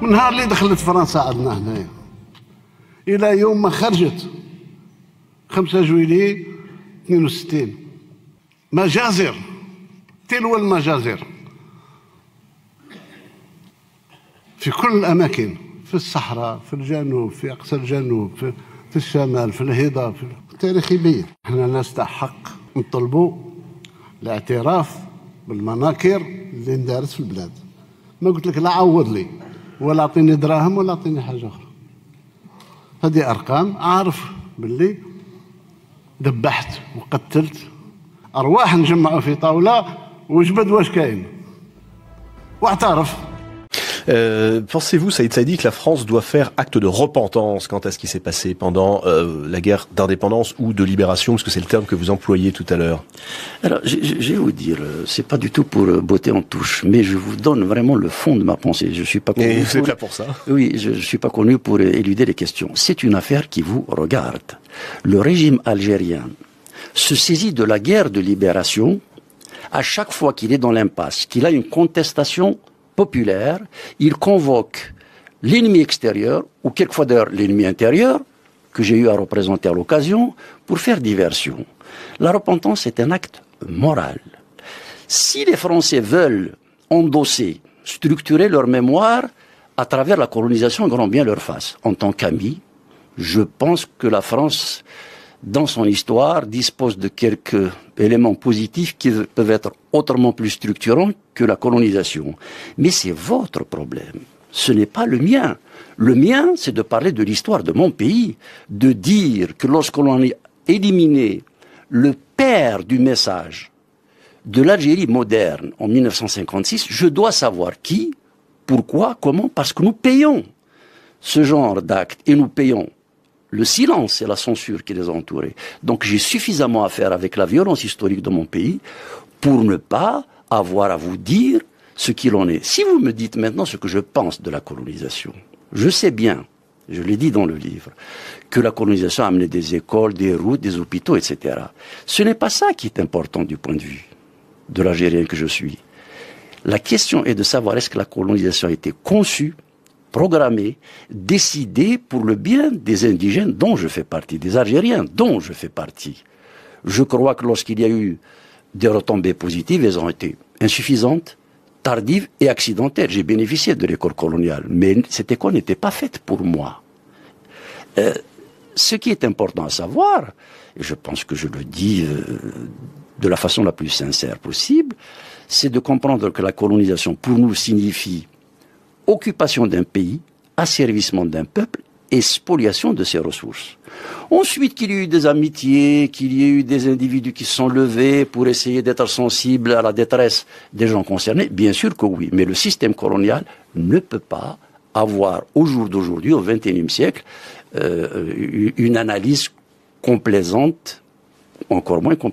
من نهار اللي دخلت فرنسا عندنا هنايا الى يوم ما خرجت 5 جويلية 62 مجازر تلو المجازر في كل الأماكن، في الصحراء، في الجنوب، في أقصى الجنوب، في الشمال، في الهضاب، في تاريخي بيه. احنا نستحق نطلبوا الاعتراف بالمناكر اللي اندارت في البلاد. ما قلت لك لا عوض لي ولا اعطيني دراهم ولا اعطيني حاجه اخرى. هذه ارقام، عارف باللي ذبحت وقتلت ارواح نجمعوا في طاوله وجبد واش كاين واعترف. Pensez-vous, Saïd Saïdi, que la France doit faire acte de repentance quant à ce qui s'est passé pendant la guerre d'indépendance ou de libération, parce que c'est le terme que vous employez tout à l'heure? Alors, je vais vous dire, c'est pas du tout pour botter en touche, mais je vous donne vraiment le fond de ma pensée. Je suis pas connu. Et vous êtes là pour ça? Oui, je suis pas connu pour éluder les questions. C'est une affaire qui vous regarde. Le régime algérien se saisit de la guerre de libération à chaque fois qu'il est dans l'impasse, qu'il a une contestation populaire, il convoque l'ennemi extérieur, ou quelquefois d'ailleurs l'ennemi intérieur, que j'ai eu à représenter à l'occasion, pour faire diversion. La repentance est un acte moral. Si les Français veulent endosser, structurer leur mémoire à travers la colonisation, grand bien leur face. En tant qu'amis, je pense que la France, dans son histoire, dispose de quelques éléments positifs qui peuvent être autrement plus structurants que la colonisation. Mais c'est votre problème. Ce n'est pas le mien. Le mien, c'est de parler de l'histoire de mon pays, de dire que lorsque l'on a éliminé le père du message de l'Algérie moderne en 1956, je dois savoir qui, pourquoi, comment, parce que nous payons ce genre d'actes et nous payons le silence et la censure qui les a entourés. Donc j'ai suffisamment à faire avec la violence historique de mon pays pour ne pas avoir à vous dire ce qu'il en est. Si vous me dites maintenant ce que je pense de la colonisation, je sais bien, je l'ai dit dans le livre, que la colonisation a amené des écoles, des routes, des hôpitaux, etc. Ce n'est pas ça qui est important du point de vue de l'Algérien que je suis. La question est de savoir est-ce que la colonisation a été conçue, programmée, décidée pour le bien des indigènes dont je fais partie, des Algériens dont je fais partie. Je crois que lorsqu'il y a eu des retombées positives, elles ont été insuffisantes, tardives et accidentelles. J'ai bénéficié de l'école coloniale, mais cette école n'était pas faite pour moi. Ce qui est important à savoir, et je pense que je le dis de la façon la plus sincère possible, c'est de comprendre que la colonisation, pour nous, signifie occupation d'un pays, asservissement d'un peuple et spoliation de ses ressources. Ensuite, qu'il y ait eu des amitiés, qu'il y ait eu des individus qui se sont levés pour essayer d'être sensibles à la détresse des gens concernés, bien sûr que oui. Mais le système colonial ne peut pas avoir, au jour d'aujourd'hui, au XXIe siècle, une analyse complaisante, encore moins